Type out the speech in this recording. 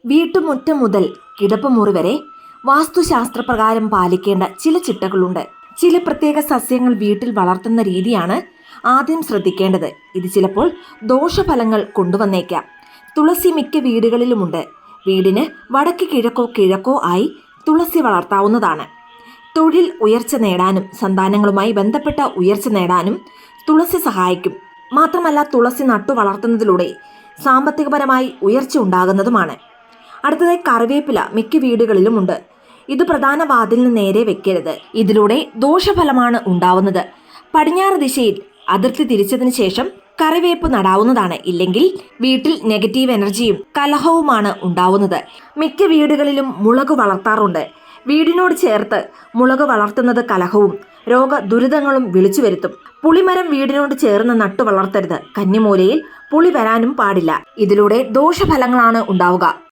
വീട്ടുമുറ്റം മുതൽ കിടപ്പുമുറി വരെ വാസ്തുശാസ്ത്രപ്രകാരം പാലിക്കേണ്ട ചില ചിട്ടകളുണ്ട്. ചില പ്രത്യേക സസ്യങ്ങൾ വീട്ടിൽ വളർത്തുന്ന രീതിയാണ് ആദ്യം ശ്രദ്ധിക്കേണ്ടത്. ഇത് ചിലപ്പോൾ ദോഷഫലങ്ങൾ കൊണ്ടുവന്നേക്കാം. തുളസി മിക്ക വീടുകളിലുമുണ്ട്. വീടിന് വടക്ക് കിഴക്കോ ആയി തുളസി വളർത്താവുന്നതാണ്. തൊഴിൽ ഉയർച്ച നേടാനും സന്താനങ്ങളുമായി ബന്ധപ്പെട്ട ഉയർച്ച നേടാനും തുളസി സഹായിക്കും. മാത്രമല്ല, തുളസി നട്ടു വളർത്തുന്നതിലൂടെ സാമ്പത്തികപരമായി ഉയർച്ച ഉണ്ടാകുന്നതുമാണ്. അടുത്തതായി കറിവേപ്പില മിക്ക വീടുകളിലുമുണ്ട്. ഇത് പ്രധാന വാതിലിന് നേരെ വെക്കരുത്. ഇതിലൂടെ ദോഷഫലമാണ് ഉണ്ടാവുന്നത്. പടിഞ്ഞാറ് ദിശയിൽ അതിർത്തി തിരിച്ചതിന് ശേഷം കറിവേപ്പ് നടാവുന്നതാണ്. ഇല്ലെങ്കിൽ വീട്ടിൽ നെഗറ്റീവ് എനർജിയും കലഹവുമാണ് ഉണ്ടാവുന്നത്. മിക്ക വീടുകളിലും മുളക് വളർത്താറുണ്ട്. വീടിനോട് ചേർത്ത് മുളക് വളർത്തുന്നത് കലഹവും രോഗദുരിതങ്ങളും വിളിച്ചു വരുത്തും. പുളിമരം വീടിനോട് ചേർന്ന് നട്ടു വളർത്തരുത്. കന്നിമൂലയിൽ പുളി വരാനും പാടില്ല. ഇതിലൂടെ ദോഷഫലങ്ങളാണ് ഉണ്ടാവുക.